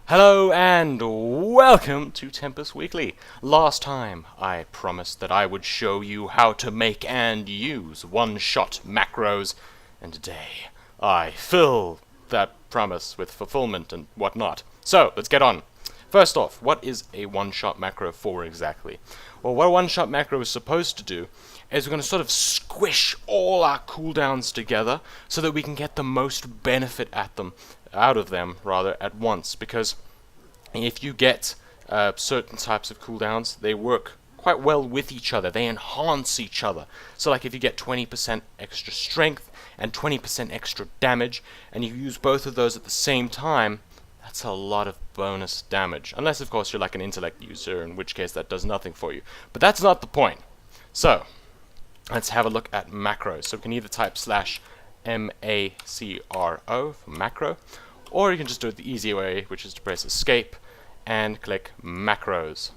Hello and welcome to Tempus Weekly. Last time I promised that I would show you how to make and use one-shot macros, and today I fill that promise with fulfillment and whatnot. So, let's get on. First off, what is a one-shot macro for exactly? Well, what a one-shot macro is supposed to do is we're going to sort of squish all our cooldowns together so that we can get the most benefit out of them at once, because if you get certain types of cooldowns, they work quite well with each other. They enhance each other. So like if you get 20% extra strength and 20% extra damage, and you use both of those at the same time, that's a lot of bonus damage. Unless, of course, you're like an intellect user, in which case that does nothing for you. But that's not the point. So, let's have a look at macros. So we can either type /macro for macro, or you can just do it the easy way, which is to press escape and click macros.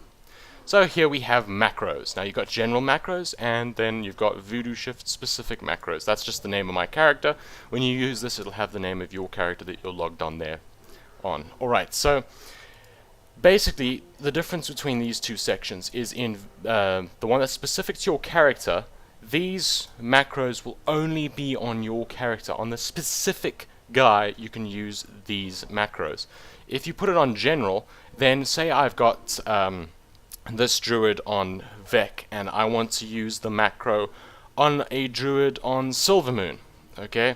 So here we have macros. Now you've got general macros, and then you've got Voodoo Shift specific macros. That's just the name of my character. When you use this, it'll have the name of your character that you're logged on there on. Alright, so basically the difference between these two sections is in the one that's specific to your character. These macros will only be on your character. On the specific guy, you can use these macros. If you put it on general, then say I've got this druid on Vec, and I want to use the macro on a druid on Silvermoon, okay?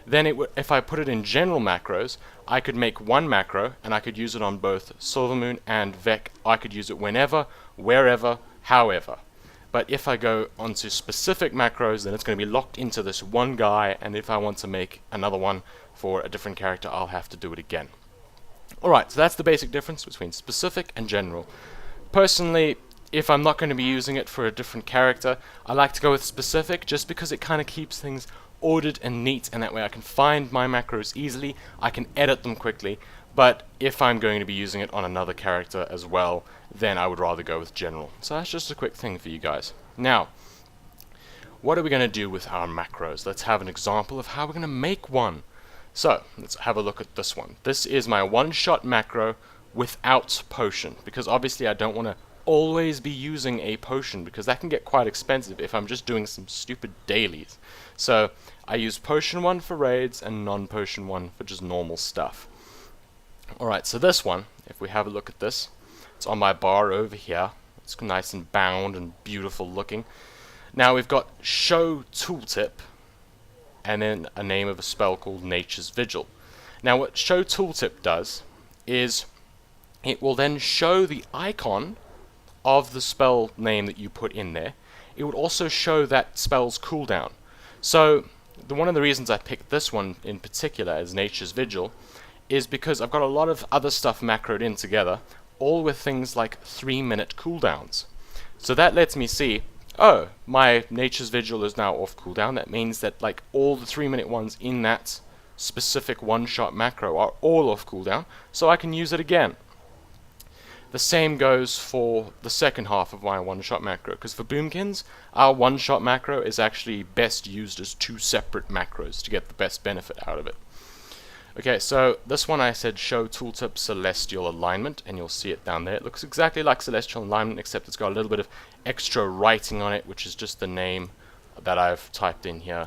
Then if I put it in general macros, I could make one macro, and I could use it on both Silvermoon and Vec. I could use it whenever, wherever, however. But if I go onto specific macros, then it's going to be locked into this one guy, and if I want to make another one for a different character, I'll have to do it again. Alright, so that's the basic difference between specific and general. Personally, if I'm not going to be using it for a different character, I like to go with specific, just because it kind of keeps things ordered and neat, and that way I can find my macros easily, I can edit them quickly. But if I'm going to be using it on another character as well, then I would rather go with general. So that's just a quick thing for you guys. Now, what are we going to do with our macros? Let's have an example of how we're going to make one. So, let's have a look at this one. This is my one-shot macro without potion, because obviously I don't want to always be using a potion, because that can get quite expensive if I'm just doing some stupid dailies. So, I use potion 1 for raids and non-potion 1 for just normal stuff. Alright, so this one, if we have a look at this, it's on my bar over here. It's nice and bound and beautiful looking. Now we've got show tooltip, and then a name of a spell called Nature's Vigil. Now what show tooltip does is it will then show the icon of the spell name that you put in there. It would also show that spell's cooldown. So one of the reasons I picked this one in particular as Nature's Vigil is because I've got a lot of other stuff macroed in together, all with things like 3-minute cooldowns. So that lets me see, oh, my Nature's Vigil is now off cooldown. That means that like all the 3-minute ones in that specific one-shot macro are all off cooldown, so I can use it again. The same goes for the second half of my one-shot macro, because for Boomkins, our one-shot macro is actually best used as 2 separate macros to get the best benefit out of it. Okay, so this one I said show tooltip celestial alignment, and you'll see it down there. It looks exactly like celestial alignment, except it's got a little bit of extra writing on it, which is just the name that I've typed in here.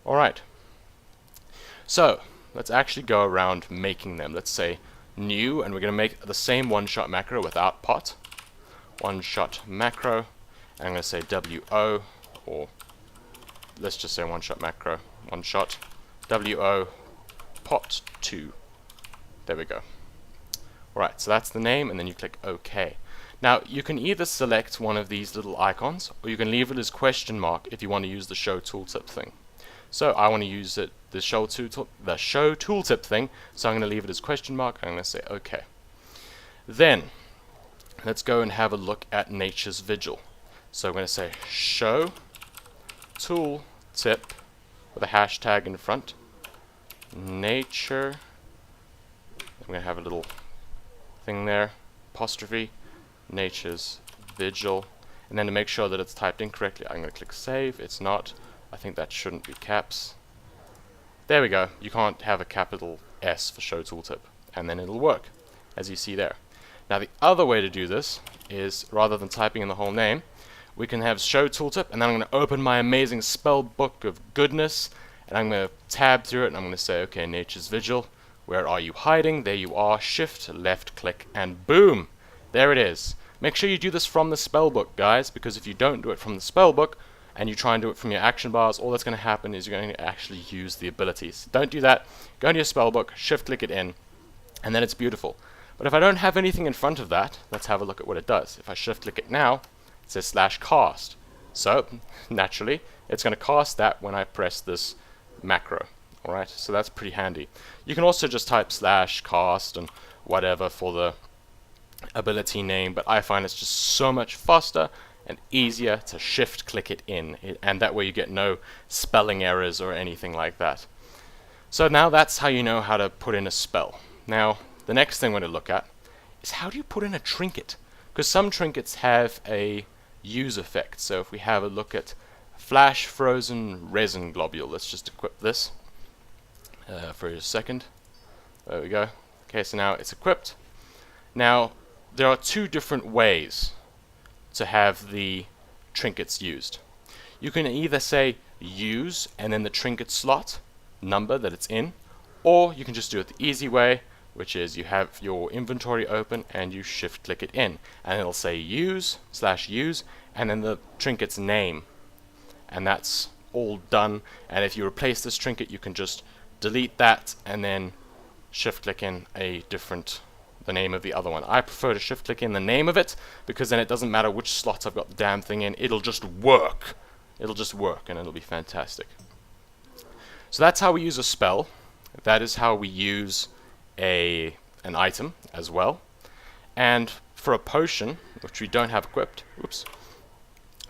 Alright, so let's actually go around making them. Let's say new, and we're going to make the same one-shot macro without pot. One-shot macro, and I'm going to say WO, or let's just say one-shot macro, one-shot, WO, pot 2. There we go. Alright, so that's the name, and then you click OK. Now, you can either select one of these little icons, or you can leave it as question mark if you want to use the show tooltip thing. So I want to use it, the show tooltip thing, so I'm going to leave it as question mark, and I'm going to say OK. Then, let's go and have a look at Nature's Vigil. So I'm going to say show tooltip with a hashtag in front. Nature, I'm going to have a little thing there, apostrophe, Nature's Vigil, and then to make sure that it's typed incorrectly, I'm going to click save. It's not. I think that shouldn't be caps. There we go. You can't have a capital S for show tooltip, and then it'll work. as you see there. Now the other way to do this is, rather than typing in the whole name, we can have show tooltip, and then I'm going to open my amazing spell book of goodness, and I'm going to tab through it, and I'm going to say, okay, Nature's Vigil, where are you hiding? There you are. Shift, left click, and boom! There it is. Make sure you do this from the spellbook, guys, because if you don't do it from the spellbook, and you try and do it from your action bars, all that's going to happen is you're going to actually use the abilities. Don't do that. Go into your spellbook, shift click it in, and then it's beautiful. But if I don't have anything in front of that, let's have a look at what it does. If I shift click it now, it says /cast. So, naturally, it's going to cast that when I press this macro. Alright, so that's pretty handy. You can also just type /cast and whatever for the ability name, but I find it's just so much faster and easier to shift click it in, and that way you get no spelling errors or anything like that. So now that's how you know how to put in a spell. Now, the next thing we're going to look at is how do you put in a trinket? Because some trinkets have a use effect. So if we have a look at Flash Frozen Resin Globule, let's just equip this for a second. There we go. Okay, so now it's equipped. Now, there are two different ways to have the trinkets used. You can either say use and then the trinket slot number that it's in, or you can just do it the easy way, which is you have your inventory open and you shift click it in, and it'll say use /use and then the trinket's name, and that's all done. And if you replace this trinket, you can just delete that and then shift click in the name of the other one. I prefer to shift click in the name of it, because then it doesn't matter which slot I've got the damn thing in, it'll just work. It'll just work and it'll be fantastic. So that's how we use a spell. That is how we use an item as well. And for a potion, which we don't have equipped, oops,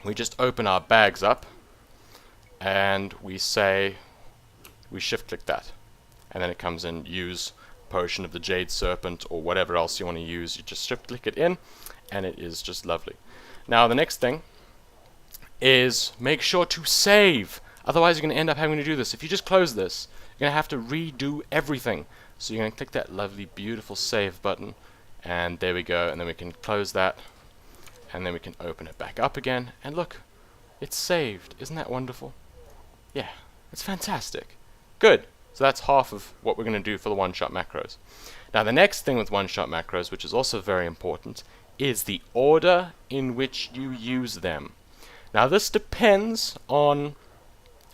we just open our bags up and we shift click that, and then it comes in use potion of the Jade Serpent or whatever else you want to use. You just shift click it in and it is just lovely. Now the next thing is make sure to save, otherwise you're going to end up having to do this. If you just close this, you're going to have to redo everything. So you're going to click that lovely beautiful save button, and there we go, and then we can close that, and then we can open it back up again, and look, it's saved. Isn't that wonderful? Yeah, it's fantastic. Good. So that's half of what we're going to do for the one-shot macros. Now the next thing with one-shot macros, which is also very important, is the order in which you use them. Now this depends on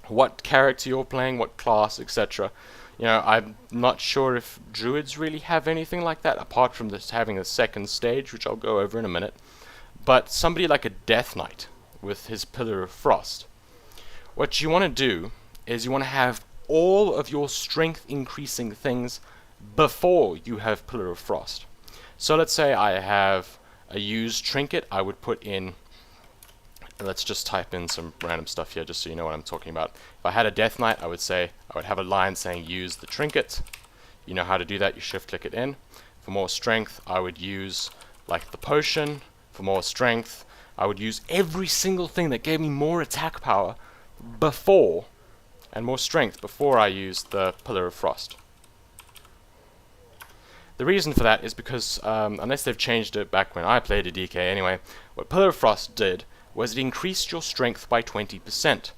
what character you're playing, what class, etc. You know, I'm not sure if Druids really have anything like that, apart from this having a second stage, which I'll go over in a minute. But somebody like a Death Knight with his Pillar of Frost, what you want to do is you want to have all of your strength increasing things before you have Pillar of Frost. So let's say I have a used trinket. I would put in, let's just type in some random stuff here just so you know what I'm talking about. If I had a Death Knight, I would have a line saying use the trinket. You know how to do that, you shift click it in. For more strength, I would use like the potion. For more strength, I would use every single thing that gave me more attack power before, and more strength before I used the Pillar of Frost. The reason for that is because, unless they've changed it back when I played a DK anyway, what Pillar of Frost did was it increased your strength by 20%.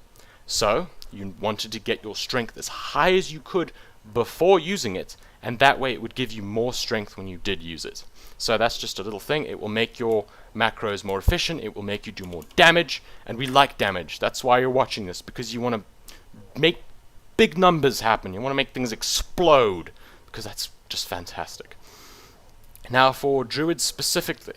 So, you wanted to get your strength as high as you could before using it, and that way it would give you more strength when you did use it. So that's just a little thing. It will make your macros more efficient, it will make you do more damage, and we like damage. That's why you're watching this, because you want to make big numbers happen. You want to make things explode, because that's just fantastic. Now for Druids specifically,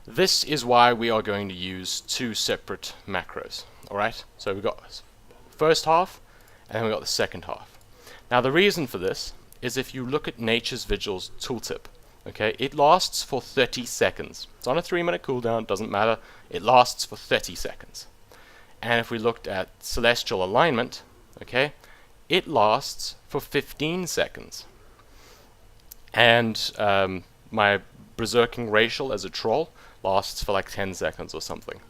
this is why we are going to use two separate macros. Alright, so we've got first half, and then we've got the second half. Now the reason for this is if you look at Nature's Vigil's tooltip, okay, it lasts for 30 seconds. It's on a 3-minute cooldown, doesn't matter, it lasts for 30 seconds. And if we looked at Celestial Alignment, okay, it lasts for 15 seconds. And my Berserking Racial as a troll lasts for like 10 seconds or something.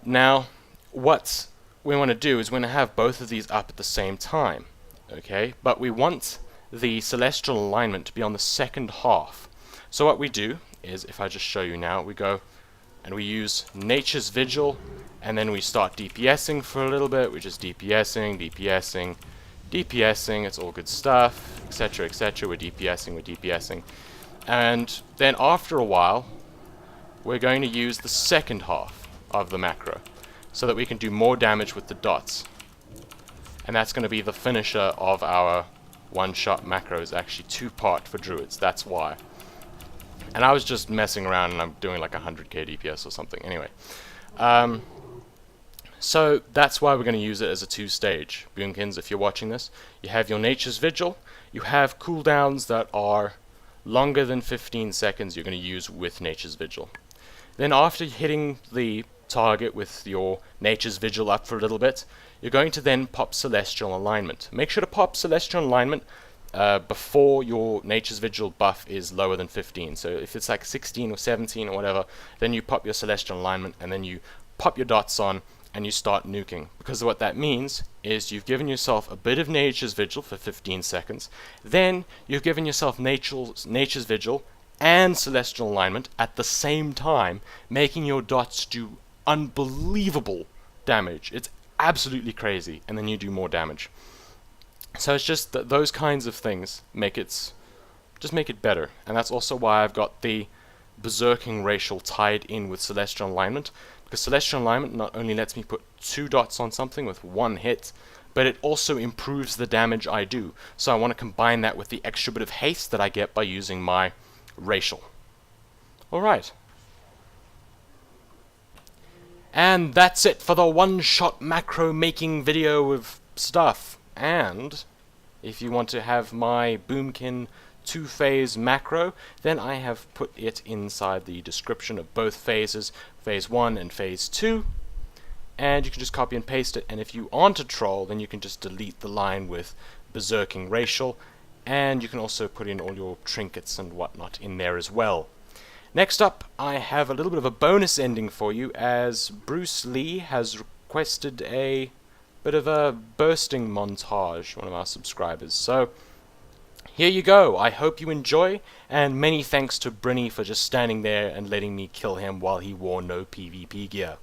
Now, what we want to do is we want to have both of these up at the same time, okay? But we want the celestial alignment to be on the second half. So what we do is, if I just show you now, we go and we use Nature's Vigil, and then we start DPSing for a little bit. We're just DPSing, DPSing, DPSing, it's all good stuff, etc, etc. We're DPSing, and then after a while we're going to use the second half of the macro so that we can do more damage with the dots, and that's going to be the finisher of our one-shot macros. Actually 2-part for Druids, that's why. And I was just messing around and I'm doing like 100k DPS or something. Anyway, so that's why we're going to use it as a 2-stage. Boomkins, if you're watching this, you have your Nature's Vigil, you have cooldowns that are longer than 15 seconds you're going to use with Nature's Vigil. Then after hitting the target with your Nature's Vigil up for a little bit, you're going to then pop Celestial Alignment. Make sure to pop Celestial Alignment before your Nature's Vigil buff is lower than 15. So if it's like 16 or 17 or whatever, then you pop your Celestial Alignment and then you pop your dots on and you start nuking. Because what that means is you've given yourself a bit of Nature's Vigil for 15 seconds, then you've given yourself Nature's Vigil and Celestial Alignment at the same time, making your dots do unbelievable damage. It's absolutely crazy, and then you do more damage. So it's just that those kinds of things make it better, and that's also why I've got the Berserking racial tied in with Celestial Alignment, because Celestial Alignment not only lets me put 2 dots on something with 1 hit, but it also improves the damage I do. So I want to combine that with the extra bit of haste that I get by using my racial. Alright. And that's it for the one-shot macro making video of stuff. And if you want to have my Boomkin 2-phase macro, then I have put it inside the description of both phases, phase 1 and phase 2, and you can just copy and paste it. And if you aren't a troll, then you can just delete the line with Berserking racial, and you can also put in all your trinkets and whatnot in there as well. Next up, I have a little bit of a bonus ending for you, as Bruce Lee has requested a bit of a bursting montage, one of our subscribers. So here you go. I hope you enjoy, and many thanks to Brinny for just standing there and letting me kill him while he wore no PvP gear.